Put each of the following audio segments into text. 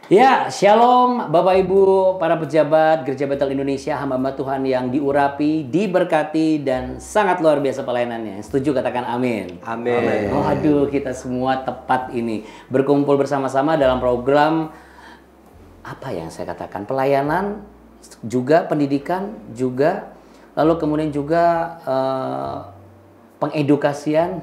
Ya, shalom Bapak Ibu, para pejabat Gereja Betel Indonesia, hamba-hamba Tuhan yang diurapi, diberkati, dan sangat luar biasa pelayanannya. Setuju katakan amin. Amin. Oh, aduh, kita semua tepat ini berkumpul bersama-sama dalam program apa yang saya katakan, pelayanan, juga pendidikan, juga lalu kemudian juga pengedukasian.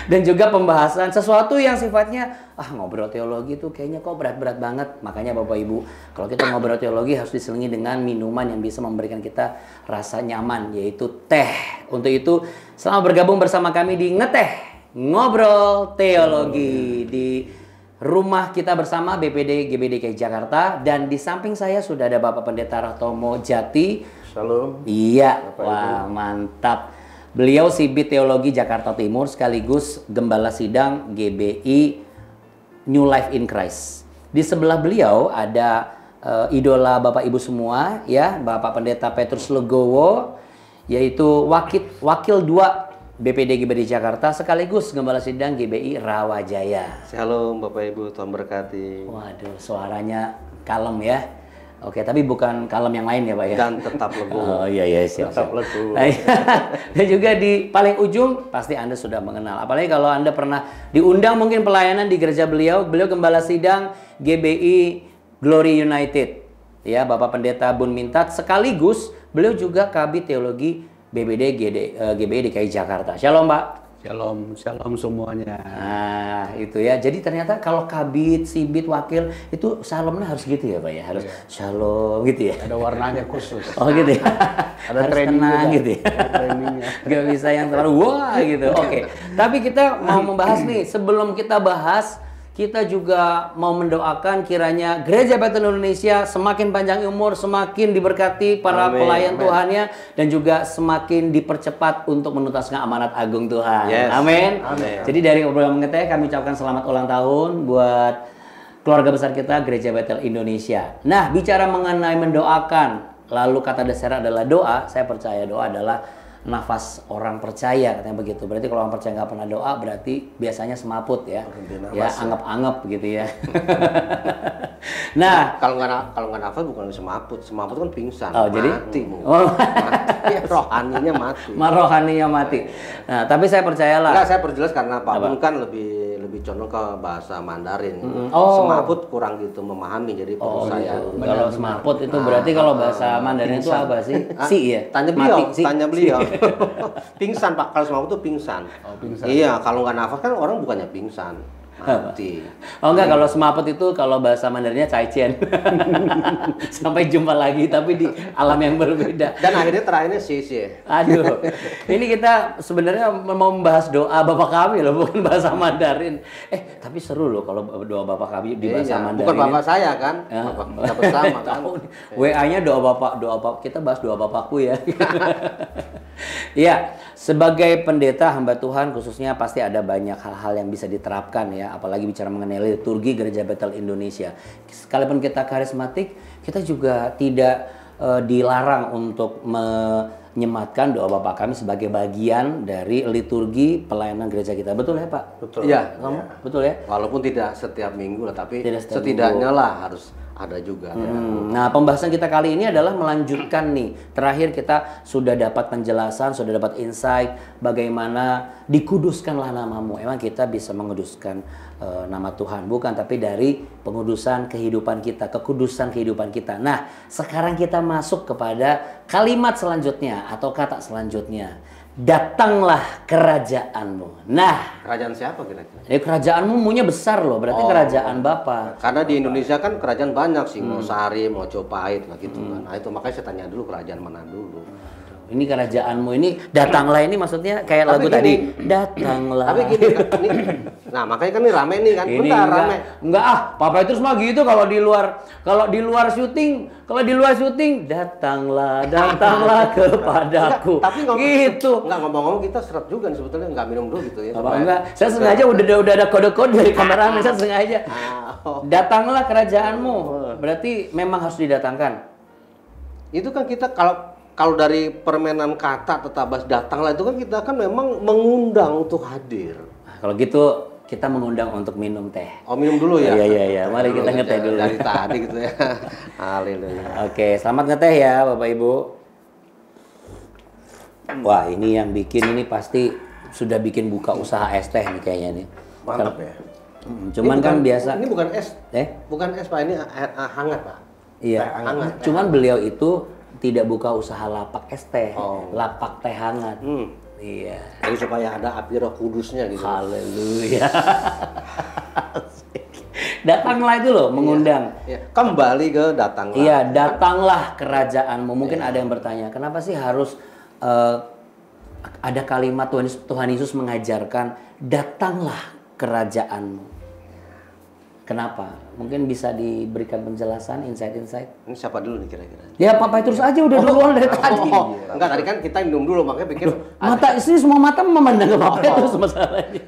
Dan juga pembahasan sesuatu yang sifatnya ngobrol teologi itu kayaknya kok berat-berat banget. Makanya Bapak Ibu, kalau kita ngobrol teologi harus diselingi dengan minuman yang bisa memberikan kita rasa nyaman, yaitu teh. Untuk itu selamat bergabung bersama kami di Ngeteh Ngobrol Teologi di rumah kita bersama BPD GBDKI Jakarta. Dan di samping saya sudah ada Bapak Pendeta Rahtomo Jati. Shalom. Iya, wah mantap. Beliau Sibit Teologi Jakarta Timur sekaligus Gembala Sidang GBI New Life in Christ. Di sebelah beliau ada idola Bapak Ibu semua ya, Bapak Pendeta Petrus Legowo, yaitu Wakil 2 BPD GBD Jakarta sekaligus Gembala Sidang GBI Rawajaya. Shalom Bapak Ibu, Tuhan berkati. Waduh, suaranya kalem ya. Oke, tapi bukan kalem yang lain ya Pak ya? Dan tetap legowo. Oh iya, siap. Tetap legowo. Dan juga di paling ujung, pasti Anda sudah mengenal. Apalagi kalau Anda pernah diundang mungkin pelayanan di gereja beliau. Beliau Gembala Sidang GBI Glory United. Ya, Bapak Pendeta Bun Mintat. Sekaligus beliau juga Kabid Teologi BBD GBI DKI Jakarta. Shalom Pak. Shalom semuanya. Nah, itu ya. Jadi ternyata kalau kabit, sibit, wakil itu salamnya harus gitu ya, Pak ya. Harus shalom gitu ya. Ada warnanya khusus. Oh gitu ya. Ada harus training tenang juga. gitu ya. Trainingnya. Gak bisa yang terlalu wah gitu. Oke. Tapi kita mau membahas nih, sebelum kita bahas, kita juga mau mendoakan kiranya Gereja Betel Indonesia semakin panjang umur, semakin diberkati para pelayan Tuhannya, dan juga semakin dipercepat untuk menuntaskan amanat agung Tuhan. Yes. Amin. Amin. Jadi dari obrolan Ngeteh kami ucapkan selamat ulang tahun buat keluarga besar kita Gereja Betel Indonesia. Nah, bicara mengenai mendoakan, lalu kata dasar adalah doa. Saya percaya doa adalah nafas orang percaya, katanya begitu. Berarti kalau orang percaya nggak pernah doa, berarti biasanya semaput ya, ya anggap-anggap gitu ya. Nah, kalau nggak nafas bukan semaput kan pingsan. Oh, jadi? Mati. Mati. Rohaninya mati. Rohaninya mati. Nah, tapi saya percayalah. Enggak, saya perjelas karena Pak Bun kan lebih condong ke bahasa Mandarin. Oh. Semaput kurang gitu memahami, jadi perlu saya. Gitu. Kalau semaput itu berarti kalau bahasa Mandarin itu apa sih? Si ya? Tanya beliau, Mati, si. tanya beliau. Pingsan Pak, kalau semaput itu pingsan. Oh, pingsan. Iya, kalau nggak nafas kan orang bukannya pingsan, mati. Oh enggak, kalau semaput itu kalau bahasa Mandarinnya caicien. Sampai jumpa lagi tapi di alam yang berbeda. Dan akhirnya terakhirnya sih. Aduh, ini kita sebenarnya mau membahas doa Bapak kami loh, bukan bahasa Mandarin. Tapi seru loh kalau doa Bapak kami di bahasa Mandarin. Bukan Bapak saya kan, Bapak kita bersama kan. WA-nya doa Bapak, kita bahas doa Bapakku ya. Ya, sebagai pendeta hamba Tuhan khususnya pasti ada banyak hal-hal yang bisa diterapkan ya, apalagi bicara mengenai liturgi Gereja Betel Indonesia. Sekalipun kita karismatik, kita juga tidak dilarang untuk menyematkan doa Bapa kami sebagai bagian dari liturgi pelayanan gereja kita. Betul ya Pak? Betul. Iya, kamu betul ya? Walaupun tidak setiap minggu lah, tapi Tidak setiap setidaknya lah harus ada juga. Nah, pembahasan kita kali ini adalah melanjutkan nih. Terakhir kita sudah dapat penjelasan, sudah dapat insight bagaimana dikuduskanlah namamu. Emang kita bisa menguduskan nama Tuhan, bukan, tapi dari pengudusan kehidupan kita, kekudusan kehidupan kita. Nah, sekarang kita masuk kepada kalimat selanjutnya atau kata selanjutnya. Datanglah kerajaanmu. Nah, Kerajaan siapa kira-kira? kerajaanmu munya besar loh, berarti kerajaan Bapa. Karena di Indonesia kan kerajaan banyak sih, Singosari, Mojopahit lah gitu kan. Nah, itu makanya saya tanya dulu kerajaan mana dulu. Ini kerajaanmu ini, datanglah ini maksudnya kayak Tapi lagu gini, tadi. Datanglah. Tapi gini kan, nah makanya kan ini rame nih kan. Ini Bentar, rame. enggak Pak Petrus mah gitu kalau di luar syuting, datanglah kepadaku. Tapi gitu. Enggak, ngomong-ngomong kita seret juga nih sebetulnya, enggak minum dulu gitu ya. Apa enggak? Saya sengaja udah ada kode-kode dari kameramen, saya sengaja. Datanglah kerajaanmu. Berarti memang harus didatangkan. Itu kan kita kalau dari permainan kata tetap datanglah itu kan kita kan memang mengundang untuk hadir. Nah, kalau gitu kita mengundang untuk minum teh. Oh, minum dulu ya? Iya. Mari kita ngeteh dulu. Dari tadi gitu ya. Haleluya. Oke, selamat ngeteh ya Bapak Ibu. Wah, ini yang bikin ini pasti sudah bikin buka usaha es teh nih kayaknya nih. Mantap ya. Cuman Ini kan bukan- biasa. Ini bukan es. Eh? Bukan es, Pak. Ini hangat, Pak. Iya. Teh hangat. Cuman beliau itu tidak buka usaha lapak es teh, Oh. lapak teh hangat. Iya. Jadi supaya ada api Roh Kudusnya gitu. Haleluya. Datanglah itu loh mengundang. Ya, kembali ke datanglah. Iya, datanglah kerajaanmu. Mungkin ada yang bertanya, kenapa sih harus ada kalimat Tuhan Yesus mengajarkan datanglah kerajaanmu? Kenapa? Mungkin bisa diberikan penjelasan, insight-insight. Ini siapa dulu nih kira-kira? Ya, Pak Petrus aja udah duluan dari tadi. Enggak, tadi kan kita minum dulu, makanya pikir Mata istri semua mata memandang ke Pak Petrus masalahnya.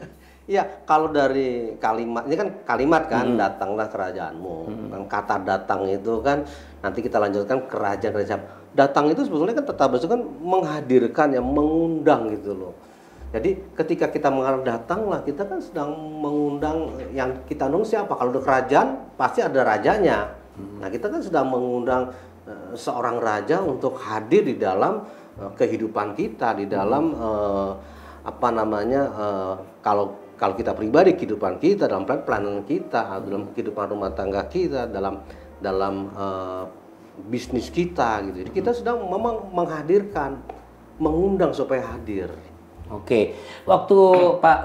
iya, kalau dari kalimat, ini kan kalimat kan, datanglah kerajaanmu. Dan kata datang itu kan, nanti kita lanjutkan kerajaan. Datang itu sebetulnya kan tetap kan menghadirkan, ya, mengundang gitu loh. Jadi ketika kita mengatakan datanglah, kita kan sedang mengundang, yang kita undang siapa? Kalau udah kerajaan, pasti ada rajanya. Nah, kita kan sedang mengundang seorang raja untuk hadir di dalam kehidupan kita, di dalam kalau kita pribadi, kehidupan kita, dalam pelayanan kita, dalam kehidupan rumah tangga kita, dalam bisnis kita gitu. Jadi kita sedang memang menghadirkan, mengundang supaya hadir. Oke, waktu Pak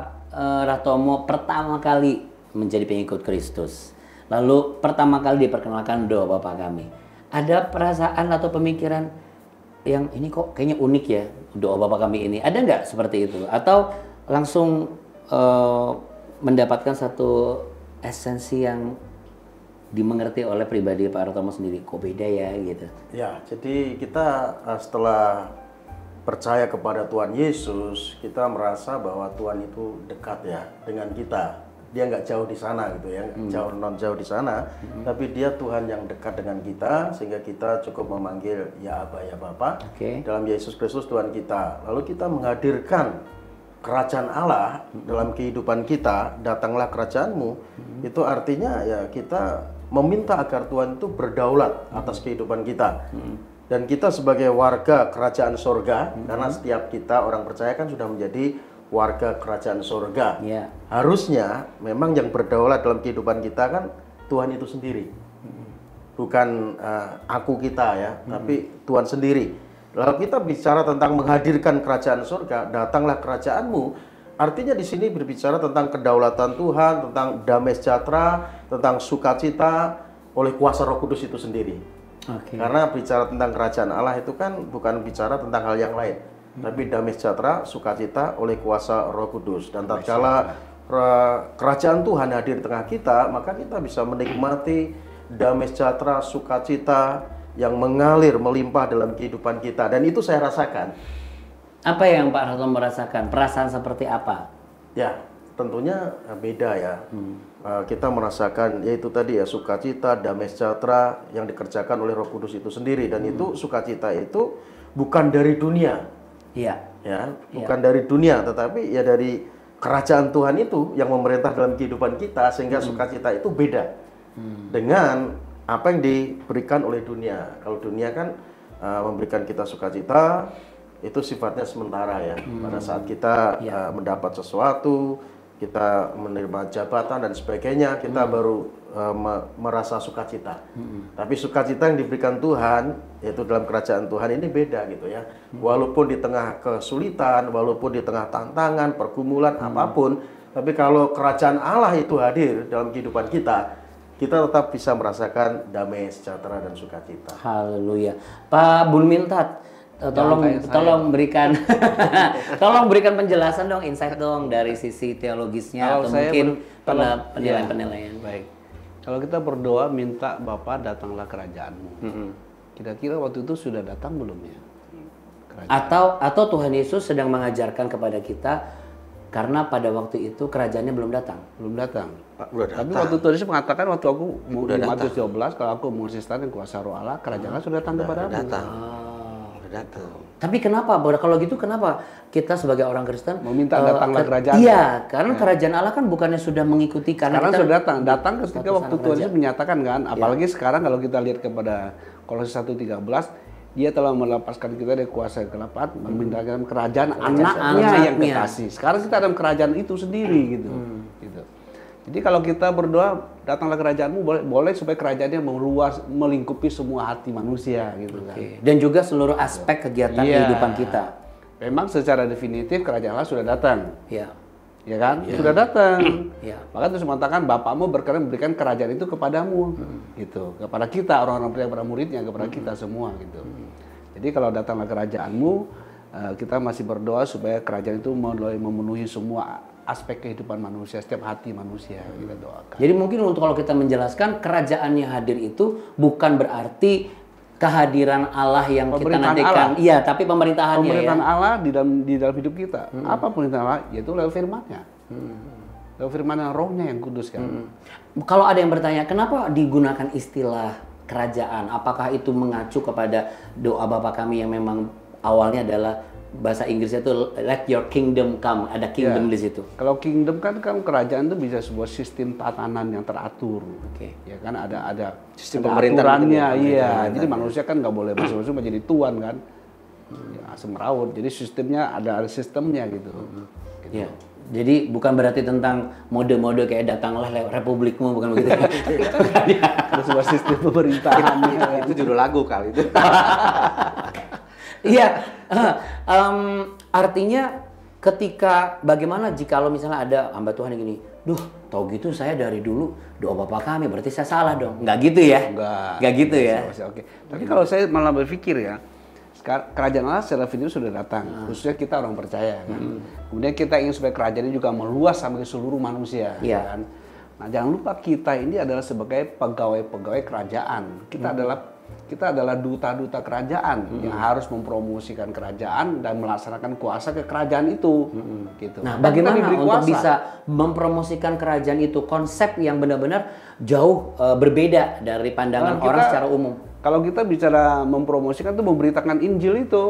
Ratomo pertama kali menjadi pengikut Kristus, lalu pertama kali diperkenalkan doa Bapak kami, ada perasaan atau pemikiran yang ini kok kayaknya unik ya doa Bapak kami ini, ada nggak seperti itu? Atau langsung mendapatkan satu esensi yang dimengerti oleh pribadi Pak Ratomo sendiri, kok beda ya gitu? Ya, jadi kita setelah percaya kepada Tuhan Yesus, kita merasa bahwa Tuhan itu dekat ya dengan kita. Dia nggak jauh di sana gitu ya, non jauh di sana, tapi dia Tuhan yang dekat dengan kita, sehingga kita cukup memanggil ya Aba ya Bapa. Dalam Yesus Kristus Tuhan kita. Lalu kita menghadirkan kerajaan Allah dalam kehidupan kita. Datanglah kerajaanmu. Itu artinya ya kita meminta agar Tuhan itu berdaulat atas kehidupan kita. Dan kita sebagai warga kerajaan sorga, karena setiap kita orang percaya kan sudah menjadi warga kerajaan sorga. Harusnya memang yang berdaulat dalam kehidupan kita kan Tuhan itu sendiri. Bukan aku kita ya, tapi Tuhan sendiri. Lalu kita bicara tentang menghadirkan kerajaan sorga, datanglah kerajaanmu. Artinya di sini berbicara tentang kedaulatan Tuhan, tentang damai sejahtera, tentang sukacita oleh kuasa Roh Kudus itu sendiri. Karena bicara tentang kerajaan Allah itu kan bukan bicara tentang hal yang lain, tapi damai sejahtera, sukacita oleh kuasa Roh Kudus. Dan tatkala kerajaan Tuhan hadir di tengah kita, maka kita bisa menikmati damai sejahtera, sukacita yang mengalir melimpah dalam kehidupan kita. Dan itu saya rasakan. Apa yang Pak Ratomo merasakan? Perasaan seperti apa? Ya, tentunya beda ya. Kita merasakan yaitu tadi ya sukacita, damai sejahtera yang dikerjakan oleh Roh Kudus itu sendiri, dan itu sukacita itu bukan dari dunia. Ya, bukan dari dunia, tetapi ya dari kerajaan Tuhan itu yang memerintah dalam kehidupan kita, sehingga sukacita itu beda dengan apa yang diberikan oleh dunia. Kalau dunia kan memberikan kita sukacita itu sifatnya sementara ya. Pada saat kita mendapat sesuatu, kita menerima jabatan dan sebagainya, kita baru merasa sukacita. Tapi sukacita yang diberikan Tuhan, yaitu dalam kerajaan Tuhan ini beda gitu ya. Walaupun di tengah kesulitan, walaupun di tengah tantangan, pergumulan, apapun, tapi kalau kerajaan Allah itu hadir dalam kehidupan kita, kita tetap bisa merasakan damai, sejahtera, dan sukacita. Haleluya. Pak Bun Mintat, tolong berikan tolong berikan penjelasan dong, insight dong dari sisi teologisnya Kalau atau saya mungkin penilaian-penilaian. Baik. Kalau kita berdoa minta Bapa datanglah kerajaanmu. Kira-kira waktu itu sudah datang belum ya? Atau Tuhan Yesus sedang mengajarkan kepada kita karena pada waktu itu kerajaannya belum datang. Belum datang. Udah datang. Tapi waktu Tuhan Yesus mengatakan waktu aku di Matius 12, kalau aku mengonsisten kuasa Roh Allah, kerajaan sudah datang kepada aku. Datang. datang. Tapi kenapa? Kalau gitu kenapa kita sebagai orang Kristen Meminta datanglah kerajaan. Iya, karena kerajaan Allah kan bukannya sudah mengikuti karena Sekarang kita sudah datang ketika waktu anak Tuhan raja. Yesus menyatakan kan, apalagi sekarang kalau kita lihat kepada Kolose 1:13, dia telah melepaskan kita dari kuasa kegelapan, memindahkan kerajaan anaknya yang kekasih. Sekarang kita dalam kerajaan itu sendiri gitu. Gitu. Jadi kalau kita berdoa, datanglah kerajaanmu, boleh supaya kerajaannya meluas, melingkupi semua hati manusia gitu kan. Oke. Dan juga seluruh aspek kegiatan Iya. kehidupan kita. Memang secara definitif kerajaan Allah sudah datang. Ya. Ya kan? Sudah datang. Ya. Maka terus mengatakan Bapakmu berkenan memberikan kerajaan itu kepadamu. Gitu. Kepada kita, orang-orang para muridnya, kepada kita semua gitu. Jadi kalau datanglah kerajaanmu, kita masih berdoa supaya kerajaan itu memenuhi semua aspek kehidupan manusia, setiap hati manusia kita doakan. Jadi mungkin untuk kalau kita menjelaskan kerajaannya hadir itu bukan berarti kehadiran Allah yang kita Pemerintahan nantikan. Allah. Iya, tapi pemerintahannya Pemerintahan ya. Allah di dalam hidup kita. Apa pemerintahan Allah? Yaitu lewat firman-Nya. Lewat firman yang rohnya yang kudus kan. Kalau ada yang bertanya, kenapa digunakan istilah kerajaan? Apakah itu mengacu kepada doa Bapa kami yang memang awalnya adalah bahasa Inggrisnya itu let your kingdom come, ada kingdom di situ. Kalau kingdom kan kerajaan itu bisa sebuah sistem tatanan yang teratur. Oke. Ya kan ada Sistem ada pemerintahan aturannya, gitu ya, iya. Jadi manusia kan nggak boleh masuk-masuk menjadi tuan kan. Ya, semeraut. Jadi sistemnya ada sistemnya gitu. Gitu. Ya. Jadi bukan berarti tentang mode-mode kayak datanglah republikmu, bukan begitu. Ada sebuah sistem pemerintahan. Itu judul lagu kali itu. Iya, artinya ketika bagaimana jikalau misalnya ada hamba Tuhan yang gini, duh, tau gitu saya dari dulu doa Bapa kami, berarti saya salah dong. Nggak gitu ya? Nggak gitu ya? Oke. Tapi kalau saya malah berpikir ya, kerajaan Allah secara video sudah datang, khususnya kita orang percaya kan. Kemudian kita ingin supaya kerajaan ini juga meluas sampai ke seluruh manusia, Iya. kan. Nah, jangan lupa kita ini adalah sebagai pegawai-pegawai kerajaan. Kita adalah duta-duta kerajaan yang harus mempromosikan kerajaan dan melaksanakan kuasa ke kerajaan itu. Gitu. Nah, Kita bagaimana diberi untuk kuasa. bisa mempromosikan kerajaan itu? Konsep yang benar-benar jauh berbeda dari pandangan Nah, orang kita- secara umum. Kalau kita bicara mempromosikan itu memberitakan Injil itu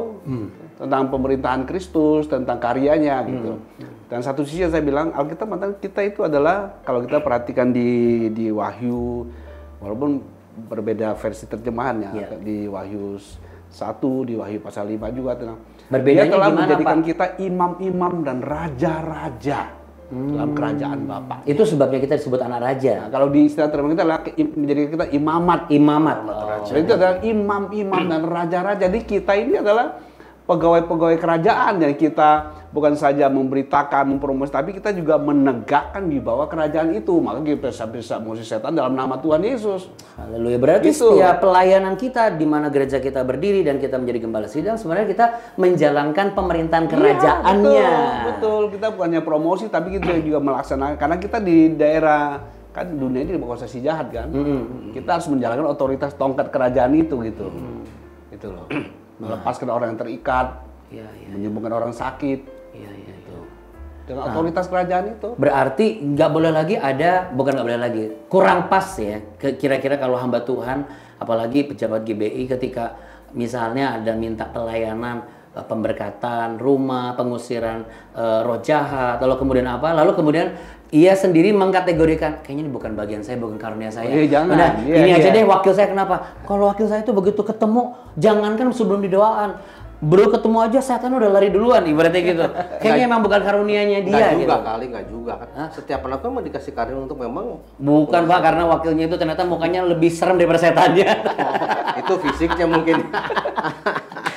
tentang pemerintahan Kristus, tentang karyanya gitu. Dan satu sisi saya bilang Alkitab mengatakan kita itu adalah kalau kita perhatikan di Wahyu, walaupun berbeda versi terjemahannya, Iya. di Wahyu 1, di Wahyu pasal 5 juga tentang Berbedanya dia telah gimana, menjadikan Pak? kita imam-imam dan raja-raja dalam kerajaan Bapa. Itu sebabnya kita disebut anak raja. Nah, kalau di istilah terima kita adalah menjadikan kita imamat. Imamat. Jadi itu adalah imam-imam dan raja-raja. Jadi kita ini adalah pegawai-pegawai kerajaan yang kita bukan saja memberitakan, mempromosi, tapi kita juga menegakkan di bawah kerajaan itu. Maka kita bisa mengusir setan dalam nama Tuhan Yesus. Haleluya. Berarti Gitu. setiap pelayanan kita di mana gereja kita berdiri dan kita menjadi gembala sidang, sebenarnya kita menjalankan pemerintahan kerajaannya. Iya, betul. Kita bukannya promosi, tapi kita juga melaksanakan. Karena kita di daerah kan dunia ini dikuasai jahat kan. Kita harus menjalankan otoritas tongkat kerajaan itu gitu. Itu loh. Melepaskan orang yang terikat, Iya, iya. menyembuhkan orang sakit. Iya, iya, iya. Dengan otoritas kerajaan itu. Berarti nggak boleh lagi ada, bukan nggak boleh lagi, kurang pas ya. Kira-kira kalau hamba Tuhan, apalagi pejabat GBI ketika misalnya ada minta pelayanan, pemberkatan rumah, pengusiran roh jahat, lalu kemudian apa? Lalu kemudian ia sendiri mengkategorikan, kayaknya ini bukan bagian saya, bukan karunia saya. Jangan. Udah, Iya, ini aja iya. deh wakil saya. Kenapa? Kalau wakil saya itu begitu ketemu, jangankan sebelum didoaan, baru ketemu aja setan udah lari duluan, ibaratnya gitu. Kayaknya emang bukan karunianya dia Nggak gitu. juga kali, nggak juga kan. Setiap anak kan dikasih karunia untuk memang Bukan Pak, karena wakilnya itu ternyata mukanya lebih serem daripada setannya. itu fisiknya mungkin.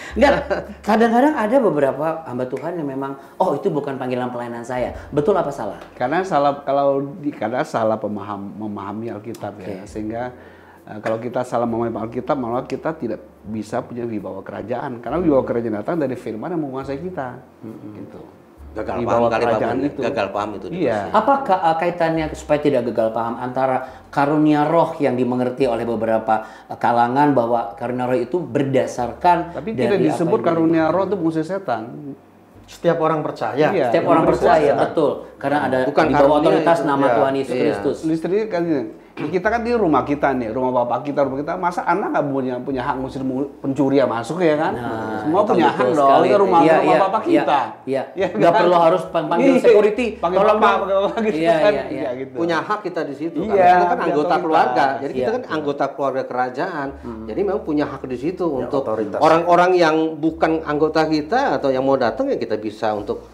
Enggak, kadang-kadang ada beberapa hamba Tuhan yang memang, oh itu bukan panggilan pelayanan saya. Betul apa salah? Karena karena salah memahami Alkitab ya. Sehingga kalau kita salah memahami Alkitab, malah kita tidak bisa punya wibawa kerajaan. Karena wibawa kerajaan datang dari firman yang menguasai kita. Gitu. Gagal Wibawa paham kali kerajaan Bapak. itu. Gagal paham itu. Iya. Apa kaitannya supaya tidak gagal paham antara karunia roh yang dimengerti oleh beberapa kalangan bahwa karunia roh itu berdasarkan Tapi dari tidak apa disebut yang karunia roh itu mengusir setan. Setiap orang percaya. Iya. setiap yang orang berkuasa. percaya, betul. Karena ada Bukan di bawah karunia otoritas itu. nama Iya. Tuhan Yesus Iya. Kristus. Listrik kan Kita kan di rumah kita nih, rumah bapak kita, masa anak nggak punya hak ngusir pencuri yang masuk ya kan? Semua punya hak dong, itu rumah bapak kita. Iya. Nggak perlu harus panggil security, panggil bapak gitu kan. Gitu. Punya hak kita di situ. Iya, karena kita kan anggota keluarga. Jadi Iya, kita kan anggota keluarga kerajaan. Jadi memang punya hak di situ untuk otoritas. orang-orang yang bukan anggota kita atau yang mau datang ya kita bisa untuk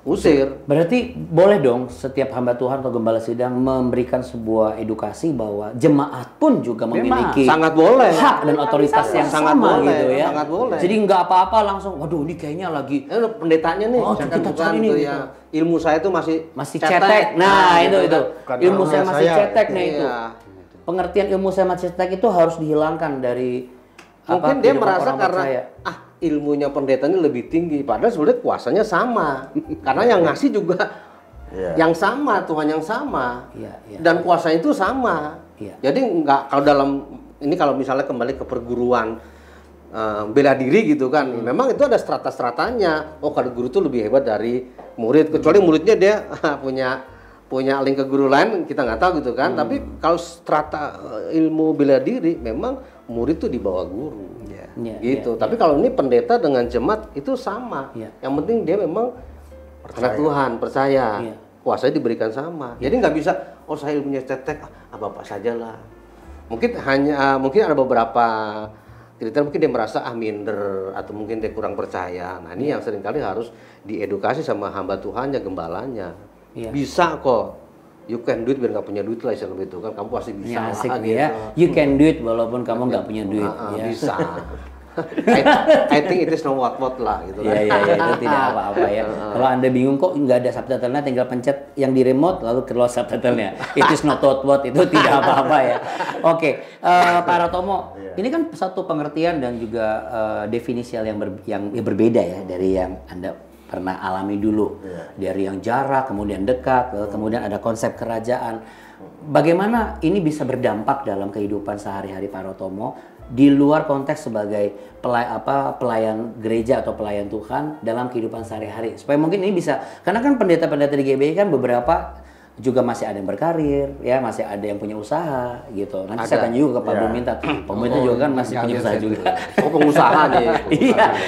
usir. Berarti boleh dong setiap hamba Tuhan atau gembala sidang memberikan sebuah edukasi bahwa jemaat pun juga memiliki Sangat boleh. hak dan otoritas yang Sangat sama boleh, gitu ya. sangat boleh. Jadi nggak apa-apa langsung, waduh ini kayaknya lagi Pendetanya nih, Oh, saya kita kan bukan cari nih, tuh gitu. ya. Ilmu saya tuh masih cetek. Nah, itu. Bukan Ilmu ilmu saya masih saya. cetek nah itu. Iya. Pengertian ilmu saya masih cetek itu harus dihilangkan dari Mungkin dia kehidupan merasa orang karena percaya. ilmunya pendeta ini lebih tinggi, padahal sebenarnya kuasanya sama. Karena yang ngasih juga yang sama, Tuhan yang sama. Iya. Dan kuasa itu sama. Iya. Jadi nggak kalau dalam ini kalau misalnya kembali ke perguruan bela diri gitu kan, memang itu ada strata-stratanya. Oh, kalau guru itu lebih hebat dari murid, kecuali muridnya dia punya link ke guru lain, kita nggak tahu gitu kan. Tapi kalau strata ilmu bela diri, memang murid itu di bawah guru. Iya, Gitu. Tapi kalau ini pendeta dengan jemaat itu sama. Iya. Yang penting dia memang anak Tuhan, percaya. Iya. Kuasanya diberikan sama. Jadi nggak bisa, oh saya ilmunya cetek, bapak sajalah. Mungkin mungkin ada beberapa kriteria, mungkin dia merasa minder atau mungkin dia kurang percaya. Nah ini yang seringkali harus diedukasi sama hamba Tuhannya, gembalanya. Iya. Bisa kok. You can do it biar nggak punya duit lah istilah itu kan, kamu pasti bisa. Ya, asik lah, nih ya. You can do it walaupun kamu nggak punya duit. Ya. Bisa. I think it is no what lah gitu kan. Iya, itu tidak apa-apa ya. Kalau Anda bingung kok nggak ada subtitlenya, tinggal pencet yang di remote lalu keluar subtitlenya. It is not what itu tidak apa-apa ya. Oke, Pak Ratomo, ini kan satu pengertian dan juga definisi yang berbeda ya dari yang Anda pernah alami dulu. Dari yang jarak, kemudian dekat, kemudian ada konsep kerajaan. Bagaimana ini bisa berdampak dalam kehidupan sehari-hari Pak Ratomo di luar konteks sebagai pelayan gereja atau pelayan Tuhan dalam kehidupan sehari-hari, supaya mungkin ini bisa, karena kan pendeta-pendeta di GBI kan beberapa juga masih ada yang berkarir ya, masih ada yang punya usaha gitu. Nanti saya tanya juga ke Pak Bumintat. Pak Bumintat juga kan masih punya usaha juga. Oh, pengusaha nih.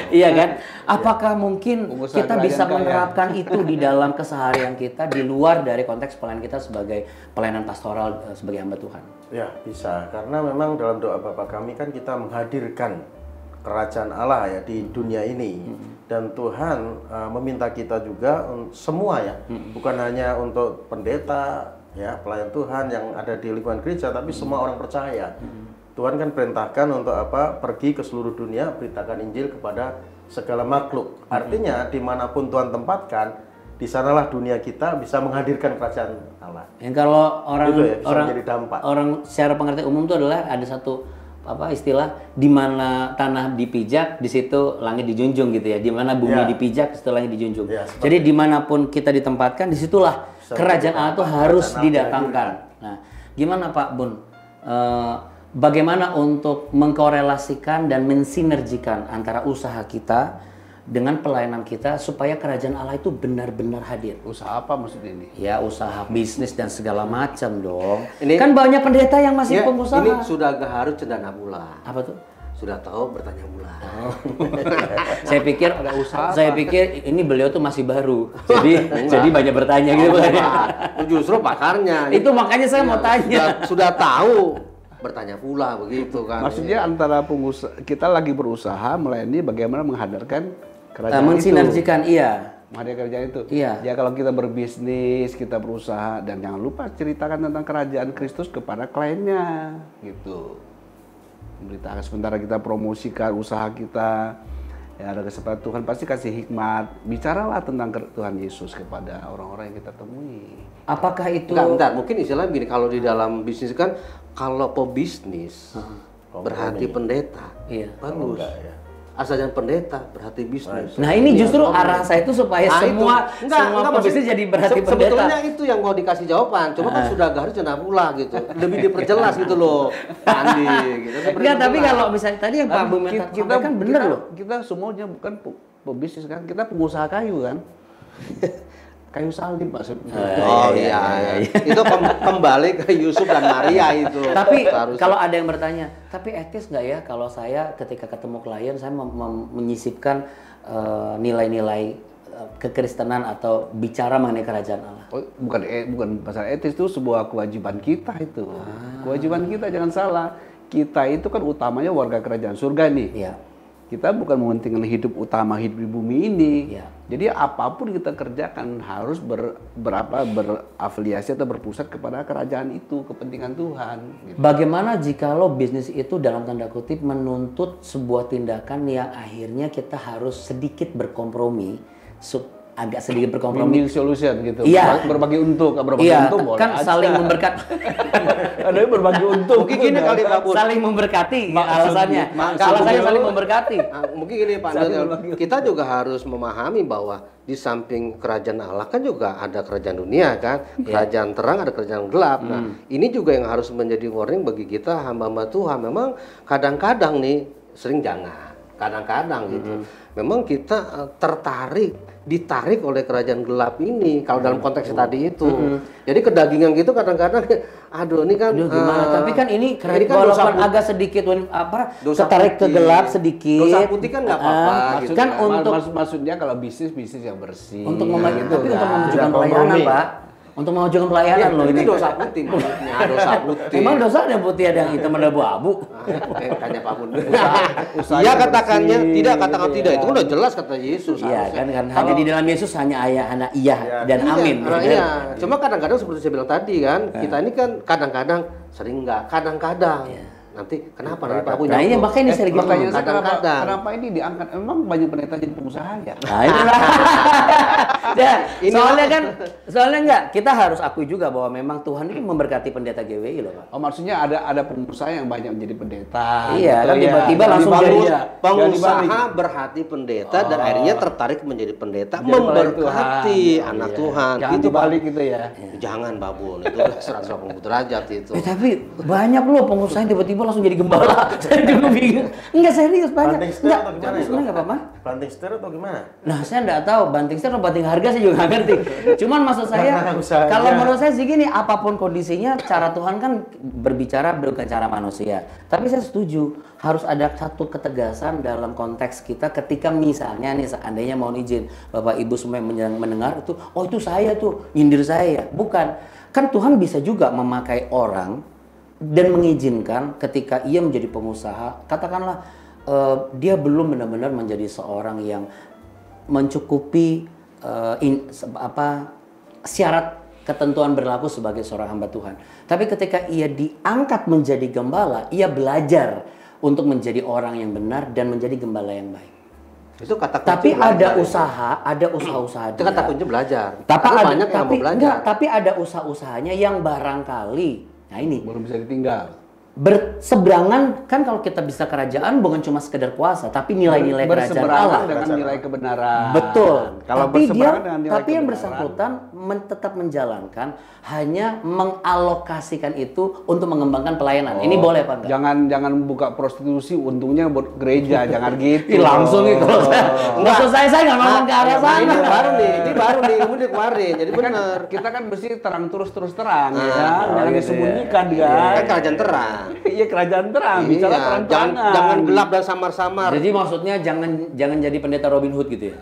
Iya kan? Apakah mungkin kita bisa menerapkan itu di dalam keseharian kita di luar dari konteks pelayanan kita sebagai pelayanan pastoral sebagai hamba Tuhan? Ya, bisa. Karena memang dalam doa Bapa kami kan kita menghadirkan kerajaan Allah ya di dunia ini. Dan Tuhan meminta kita juga semua ya, bukan hanya untuk pendeta ya, pelayan Tuhan yang ada di lingkungan gereja, tapi semua orang percaya. Tuhan kan perintahkan untuk apa? Pergi ke seluruh dunia, beritakan Injil kepada segala makhluk. Artinya dimanapun Tuhan tempatkan, di sanalah dunia kita bisa menghadirkan kerajaan Allah. Yang kalau orang secara pengertian umum itu adalah ada satu istilah di mana tanah dipijak di situ langit dijunjung gitu ya, di mana bumi dipijak di situ langit dijunjung. Jadi dimanapun kita ditempatkan disitulah kerajaan Allah itu harus didatangkan. Nah, gimana Pak Bun? Bagaimana untuk mengkorelasikan dan mensinergikan antara usaha kita dengan pelayanan kita supaya kerajaan Allah itu benar-benar hadir? Usaha apa maksudnya ini? Ya, usaha bisnis dan segala macam dong. Kan banyak pendeta yang masih pengusaha. Ini sudah gak harus cendana mula. Apa tuh? Sudah tahu bertanya mula. Saya pikir ada usaha. Saya pikir ini beliau tuh masih baru. Jadi banyak bertanya gitu kan. Justru pakarnya. Itu makanya saya mau tanya. Sudah tahu bertanya pula begitu kan. Maksudnya antara pengusaha kita lagi berusaha melayani bagaimana menghadirkan kerajaan mensinergikan itu. Iya. Menghadirkan kerajaan itu. Iya. Ya kalau kita berbisnis, kita berusaha, dan jangan lupa ceritakan tentang kerajaan Kristus kepada kliennya, gitu. Memberitakan sementara kita promosikan usaha kita, ya ada kesempatan Tuhan pasti kasih hikmat. Bicaralah tentang Tuhan Yesus kepada orang-orang yang kita temui. Apakah itu? Bentar, mungkin istilahnya begini, kalau di dalam bisnis kan, kalau pebisnis berhati pendeta, bagus. Asal jangan pendeta berhati bisnis. Nah ini justru arah saya itu supaya semua pebisnis jadi berhati pendeta. Sebetulnya itu yang mau dikasih jawaban, cuma kan sudah harus cenah pula gitu, lebih diperjelas gitu loh, Andi. Gitu. Enggak, tapi kalau misalnya tadi yang Pak Bumintat kita kan bener loh. Kita semuanya bukan pebisnis kan, kita pengusaha kayu kan. kayu salib maksudnya. Oh iya. Itu kembali ke Yusuf dan Maria itu. Tapi Seharusnya. kalau ada yang bertanya, tapi etis nggak ya kalau saya ketika ketemu klien saya menyisipkan nilai-nilai kekristenan atau bicara mengenai kerajaan Allah? Oh, bukan pasal etis, itu sebuah kewajiban kita itu. Kewajiban kita, jangan salah. Kita itu kan utamanya warga kerajaan surga nih. Iya. Kita bukan mementingkan hidup di bumi ini. Iya. Jadi apapun kita kerjakan harus berafiliasi atau berpusat kepada kerajaan itu, kepentingan Tuhan. Gitu. Bagaimana jikalau bisnis itu dalam tanda kutip menuntut sebuah tindakan yang akhirnya kita harus sedikit berkompromi, agak sedikit berkompromi. Win-win solution gitu. Iya. Berbagi untung boleh kan aja. saling memberkati. Ada yang berbagi untung. Mungkin gini kali Pak Bun. Saling memberkati alasannya. Maksudnya- Alasannya saling memberkati. Mungkin gini Pak Daniel, kita juga harus memahami bahwa di samping kerajaan Allah kan juga ada kerajaan dunia kan, kerajaan terang ada kerajaan gelap. Nah, ini juga yang harus menjadi warning bagi kita hamba-hamba Tuhan. Memang kadang-kadang nih sering jangan, kadang-kadang gitu. Memang kita ditarik oleh kerajaan gelap ini kalau dalam konteksnya tadi itu. Jadi kedagingan gitu kadang-kadang aduh ini kan Gimana? Tapi kan ini ini kan walaupun agak sedikit dosa tertarik ke putih. gelap sedikit. Dosa putih kan nggak apa-apa gitu. Kan untuk maksudnya kalau bisnis yang bersih. untuk gitu tapi untuk kan. memajukan Tidak pelayanan, kompromi. Pak. Untuk memajukan pelayanan loh ini ini. dosa putih maksudnya, dosa putih. Emang dosa ada yang putih ada yang hitam ada abu-abu. Tanya Pak Bun. Usahanya Iya katakannya bersih, tidak, katakan gitu tidak. ya. Itu kan udah jelas kata Yesus. Iya harusnya. kan hanya di dalam Yesus hanya anak iya dan Iya, amin. karena gitu iya. kan. Cuma kadang-kadang seperti saya bilang tadi kan, kita ini kan kadang-kadang sering enggak, kadang-kadang. Nanti kenapa nanti Pak Bun? Nah, iya makanya ini saya lagi Pertanyaan saya kadang-kadang. kenapa ini diangkat? Emang banyak pendeta jadi pengusaha ya? Nah, itulah. Ya, soalnya enggak, kita harus akui juga bahwa memang Tuhan ini memberkati pendeta GWI loh, Pak. Oh, maksudnya ada pengusaha yang banyak menjadi pendeta. Iya, gitu kan ya. tiba-tiba Jadi langsung bagus, jadi- ya. Pengusaha berhati pendeta dan akhirnya tertarik menjadi pendeta, Jadi pelayan memberkati Tuhan. anak Iya. Tuhan. Jangan Itu Pak. dibalik gitu ya. Jangan Pak Bun, itu 180 derajat itu. Tapi banyak loh pengusaha yang tiba-tiba langsung jadi gembala. Saya juga bingung. Enggak serius banyak. Banting setir Enggak, atau gimana tapi itu? sebenarnya enggak apa-apa. Banting setir atau gimana? Nah, saya enggak tahu banting setir atau banting harga saya juga nggak ngerti. Cuman maksud saya Karena usahanya. kalau menurut saya sih gini, apapun kondisinya cara Tuhan kan berbicara bukan cara manusia. Tapi saya setuju harus ada satu ketegasan dalam konteks kita ketika misalnya nih seandainya mau izin Bapak Ibu semua yang mendengar itu, oh itu saya tuh nyindir saya. Bukan. Kan Tuhan bisa juga memakai orang dan mengizinkan ketika ia menjadi pengusaha, katakanlah dia belum benar-benar menjadi seorang yang mencukupi syarat ketentuan berlaku sebagai seorang hamba Tuhan. Tapi ketika ia diangkat menjadi gembala, ia belajar untuk menjadi orang yang benar dan menjadi gembala yang baik. Itu kata kunci Tapi belajar ada itu. usaha Itu kata kunci belajar. Tapi Karena ada, banyak yang tapi mau belajar. enggak, tapi ada usaha-usahanya yang barangkali, nah ini Belum bisa ditinggal. berseberangan kan kalau kita bisa kerajaan bukan cuma sekedar kuasa, tapi nilai-nilai kerajaan Berseberangan Allah. dengan nilai kebenaran. Betul. Kalau tapi berseberangan dengan nilai tapi yang kebenaran, bersangkutan tetap menjalankan hanya mengalokasikan itu untuk mengembangkan pelayanan. Ini boleh Pak? Enggak? Jangan buka prostitusi, untungnya buat gereja, jangan gitu. Ih, langsung nih kalau saya. Maksud saya nggak ngomong ke arah sana. Ini baru nih, kemudian kemarin. Jadi Kan benar. kita kan mesti terang terus terang ya kan, jangan gitu ya. disembunyikan Kan kan. kerajaan terang. Iya kerajaan terang, bicara Iya, terang-terangan. jangan gelap dan samar-samar. Jadi maksudnya jangan jadi pendeta Robin Hood gitu ya.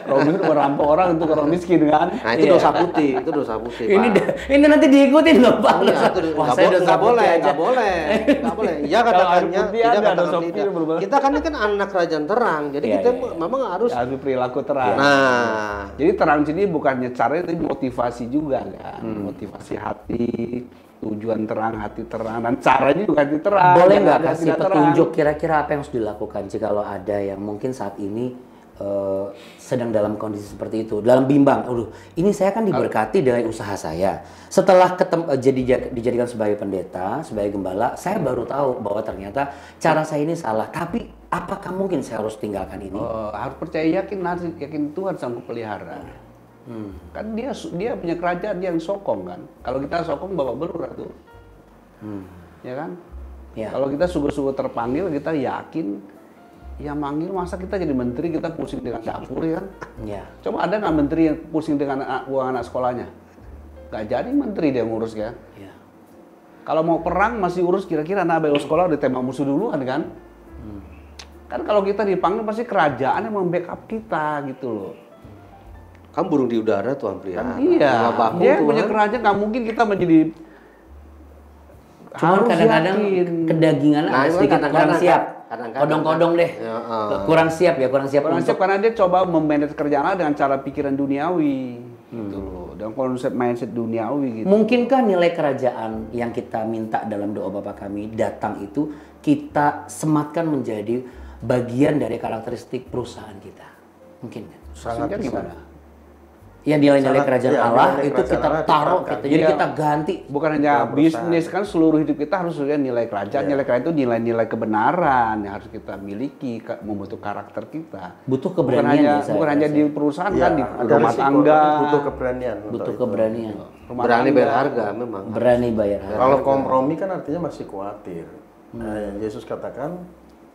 Robin Hood merampok orang untuk orang miskin kan. Nah, itu Iya. dosa putih, itu dosa putih, Pak. Ini nanti diikutin loh Pak. Iya, itu Wah, saya dosa nggak boleh, putih aja. nggak boleh, nggak boleh. Ya Kalau katakannya, air putih tidak ada, katakan dosa tidak. putih berubah. Kita kan ini kan anak kerajaan terang, jadi Iya, kita iya. memang harus. Ya, harus perilaku terang. Nah, Jadi terang sini bukannya cara, tapi motivasi juga kan. Motivasi hati, tujuan terang, hati terang, dan caranya juga hati terang. Boleh Jangan nggak ada kasih tidak terang. petunjuk kira-kira apa yang harus dilakukan jika kalau ada yang mungkin saat ini sedang dalam kondisi seperti itu, dalam bimbang, aduh, ini saya kan diberkati dengan usaha saya. Setelah dijadikan sebagai pendeta, sebagai gembala, saya baru tahu bahwa ternyata cara saya ini salah. Tapi apakah mungkin saya harus tinggalkan ini? Harus percaya yakin Tuhan sanggup pelihara. Kan dia punya kerajaan yang sokong kan. Kalau kita sokong babak belur tuh. Ya kan? Ya. Kalau kita sungguh-sungguh terpanggil, kita yakin yang manggil, masa kita jadi menteri kita pusing dengan dapur ya kan? Ya. Coba ada nggak menteri yang pusing dengan uang anak sekolahnya? Nggak jadi menteri dia ngurus kan? Ya. Kalau mau perang masih urus kira-kira anak bela sekolah udah tembak musuh duluan kan? Kan kalau kita dipanggil pasti kerajaan yang membackup kita gitu loh. Kan burung di udara Tuhan pelihara. Kan iya, Baku, dia Tuhan. punya kerajaan, nggak mungkin kita menjadi. Cuman Harus kadang-kadang yakin. kedagingan Nah, ada itu sedikit kadang-kadang kurang siap. kadang-kadang Kodong-kodong deh. Ya, Kurang siap ya, kurang siap Orang untuk siap karena dia coba memanage kerjaan dengan cara pikiran duniawi gitu loh, dengan konsep mindset duniawi gitu. Mungkinkah nilai kerajaan yang kita minta dalam doa Bapa Kami datang itu kita sematkan menjadi bagian dari karakteristik perusahaan kita? Mungkin kan? Sangat Maksudnya bisa. gimana? Ya nilai-nilai Sangat, kerajaan iya, Allah nilai itu kerajaan kita Allah taruh diterapkan. kita. Jadi Iya. kita ganti. Bukan hanya Perusahaan. bisnis kan, seluruh hidup kita harus juga nilai kerajaan. Iya. Nilai kerajaan itu nilai-nilai kebenaran yang harus kita miliki, membentuk karakter kita. Butuh Bukan keberanian hanya ya, saya bukan hanya rasa. di perusahaan Iya, kan, di ada rumah risiko, tangga. butuh keberanian. untuk Butuh itu. keberanian. rumah Berani tangga. berharga memang. Berani bayar harga. Kalau kompromi kan artinya masih khawatir. Nah, Yesus katakan,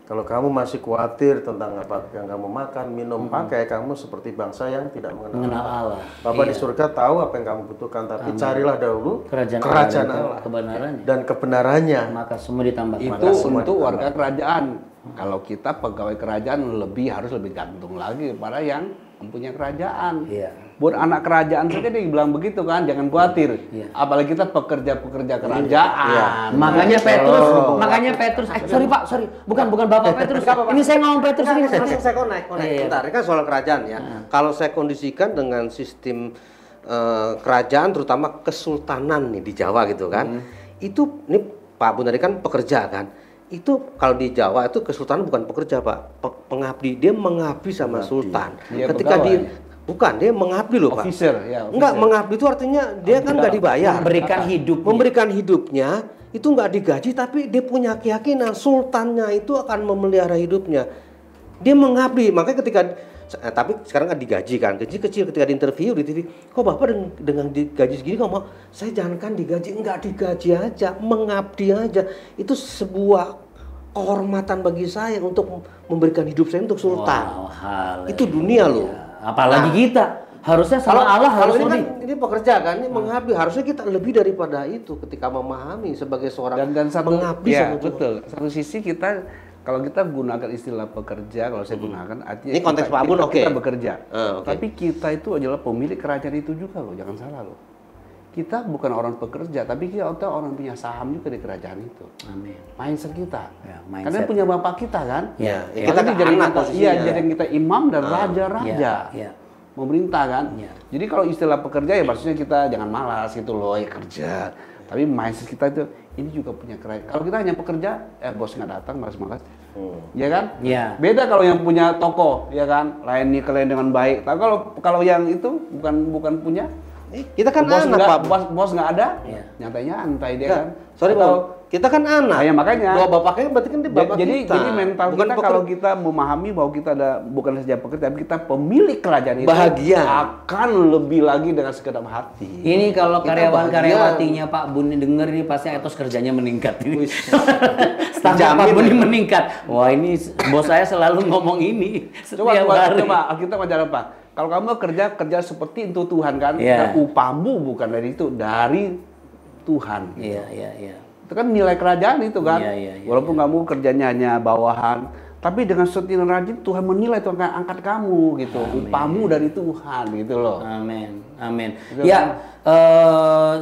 kalau kamu masih khawatir tentang apa yang kamu makan, minum, pakai, kamu seperti bangsa yang tidak mengenal Allah. Bapa di Iya. surga tahu apa yang kamu butuhkan, tapi carilah dahulu Kerajaan kerajaan Allah, Allah kebenarannya. dan kebenarannya. Maka semua ditambahkan. Itu semua untuk ditambah. warga kerajaan. Kalau kita pegawai kerajaan harus lebih gantung lagi kepada yang mempunyai kerajaan. Iya. Buat anak kerajaan saja dia bilang begitu kan, jangan khawatir. Iya. Apalagi kita pekerja-pekerja kerajaan. Makanya Petrus, sorry Pak, bukan Bapak Petrus. Ini saya ngomong Petrus ini. Langsung saya connect. Iya. Bentar, ini kan soal kerajaan ya. Kalau saya kondisikan dengan sistem kerajaan, terutama kesultanan nih di Jawa gitu kan, itu ini Pak Bun tadi kan pekerja kan. Itu kalau di Jawa itu kesultanan bukan pekerja Pak, pengabdi. Dia mengabdi sama sultan. Dia Ketika pegawai. bukan dia mengabdi loh Pak. Officer, ya. Enggak, mengabdi itu artinya dia kan nggak dibayar. Memberikan hidup. Memberikan hidupnya itu nggak digaji, tapi dia punya keyakinan sultannya itu akan memelihara hidupnya. Dia mengabdi, makanya ketika tapi sekarang kan digaji kan, gaji kecil. Ketika di interview di TV, kok Bapak dengan digaji segini kok mau? Saya jangankan digaji, enggak digaji aja, mengabdi aja. Itu sebuah kehormatan bagi saya untuk memberikan hidup saya untuk sultan. Wow, haleluya. Itu dunia loh. Apalagi kita. Harusnya sama Allah kalau harus ini lebih. kan ini pekerja kan, ini mengabdi. Harusnya kita lebih daripada itu ketika memahami sebagai seorang dan satu mengabdi ya, sama Tuhan. betul. Satu sisi kita kalau kita gunakan istilah pekerja, kalau saya gunakan artinya Ini konteks Pak Bun, oke. kita bekerja. Oke. Tapi kita itu adalah pemilik kerajaan itu juga loh, jangan salah loh. Kita bukan orang pekerja, tapi kita orang punya saham juga di kerajaan itu. Amin. Mindset kita. Ya, Karena mindset. punya bapak kita kan. Ya, Ya, Kita kita kan jadi anak posisinya. iya, jadi kita imam dan raja-raja. Ya. Memerintah kan. Ya. Jadi kalau istilah pekerja ya maksudnya kita jangan malas gitu loh ya kerja. Tapi mindset kita itu ini juga punya kerajaan. Kalau kita hanya pekerja, bos nggak datang malas-malas. Ya kan? Ya. Beda kalau yang punya toko, ya kan? Layani klien dengan baik. Tapi kalau yang itu bukan punya, Kita kan bos anak nggak, Pak. bos nggak ada, Iya. nyatanya antai dia Enggak, kan. sorry Atau- Bang. Kita kan anak. Nah, ya makanya. Doa bapaknya berarti kan dia bapak jadi, kita. jadi mental Bukan kita kalau kita memahami bahwa kita ada bukan saja pekerja, tapi kita pemilik kerajaan itu Bahagia. akan lebih lagi dengan segenap hati. Ini kalau Kita karyawan-karyawatinya Pak Bun denger ini pasti etos kerjanya meningkat. Wis. Standar Pak Dijamin Bun ya. meningkat. Wah ini bos saya selalu ngomong ini Coba setiap hari. kita wajar apa? Kalau kamu kerja itu untuk Tuhan kan, Iya. dan upahmu bukan dari itu, dari Tuhan. Iya. Itu kan nilai kerajaan itu kan. Iya, Walaupun kamu kerjanya hanya bawahan, tapi dengan setia dan rajin Tuhan menilai, Tuhan akan angkat kamu gitu. Upahmu dari Tuhan gitu loh. Amin. Itu Ya,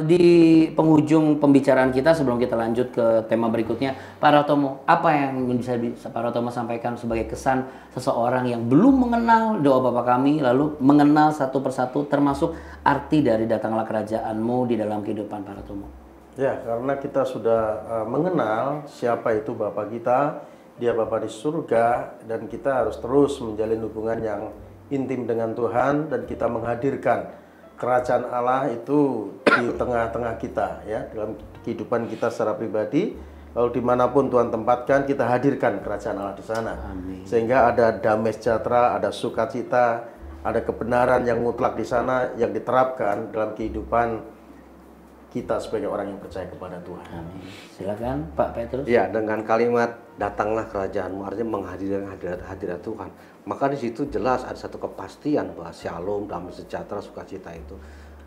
di penghujung pembicaraan kita sebelum kita lanjut ke tema berikutnya, Pak Ratomo, apa yang bisa Pak Ratomo sampaikan sebagai kesan seseorang yang belum mengenal doa Bapa Kami, lalu mengenal satu persatu termasuk arti dari datanglah kerajaanmu di dalam kehidupan Pak Ratomo? Ya, karena kita sudah mengenal siapa itu Bapa kita, Dia Bapa di surga, dan kita harus terus menjalin hubungan yang intim dengan Tuhan, dan kita menghadirkan kerajaan Allah itu di tengah-tengah kita, ya, dalam kehidupan kita secara pribadi. Lalu dimanapun Tuhan tempatkan, kita hadirkan kerajaan Allah di sana. Amin. Sehingga ada damai sejahtera, ada sukacita, ada kebenaran yang mutlak di sana yang diterapkan dalam kehidupan kita sebagai orang yang percaya kepada Tuhan. Amin. Silakan Pak Petrus. Ya, dengan kalimat datanglah kerajaanmu artinya menghadirkan hadirat Tuhan. Maka di situ jelas ada satu kepastian bahwa shalom, damai sejahtera, sukacita itu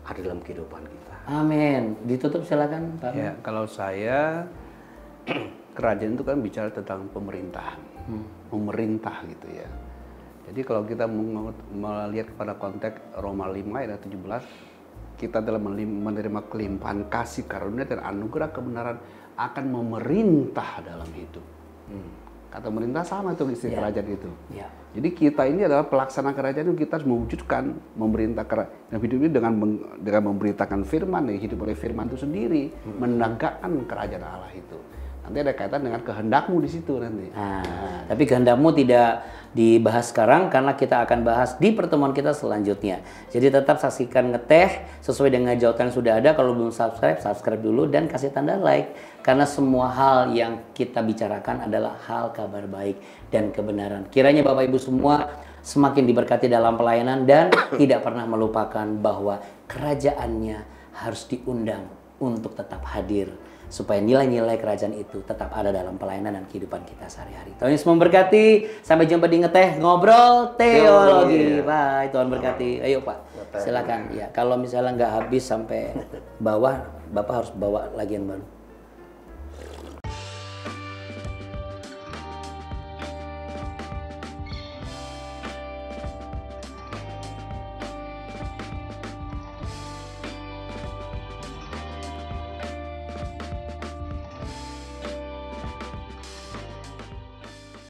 ada dalam kehidupan kita. Amin. Ditutup silakan Pak. Ya, kalau saya kerajaan itu kan bicara tentang pemerintahan, memerintah gitu ya. Jadi kalau kita melihat kepada konteks Roma 5 ayat 17, kita dalam menerima kelimpahan kasih karunia dan anugerah kebenaran akan memerintah dalam hidup. Kata memerintah sama tuh istilah kerajaan itu. Ya. Jadi kita ini adalah pelaksana kerajaan itu, kita harus mewujudkan memerintah kerajaan hidup ini dengan memberitakan firman, hidup oleh firman itu sendiri, menegakkan kerajaan Allah itu. Nanti ada kaitan dengan kehendakmu di situ nanti. Nah, tapi kehendakmu tidak dibahas sekarang karena kita akan bahas di pertemuan kita selanjutnya. Jadi tetap saksikan Ngeteh sesuai dengan jautan yang sudah ada. Kalau belum subscribe, subscribe dulu dan kasih tanda like. Karena semua hal yang kita bicarakan adalah hal kabar baik dan kebenaran. Kiranya Bapak Ibu semua semakin diberkati dalam pelayanan dan tidak pernah melupakan bahwa kerajaannya harus diundang untuk tetap hadir. Supaya nilai-nilai kerajaan itu tetap ada dalam pelayanan dan kehidupan kita sehari-hari. Tuhan Yesus memberkati. Sampai jumpa di Ngeteh Ngobrol Teologi. Bye. Tuhan berkati. Ayo Pak, silakan. Ya, kalau misalnya nggak habis sampai bawah, Bapak harus bawa lagi yang baru.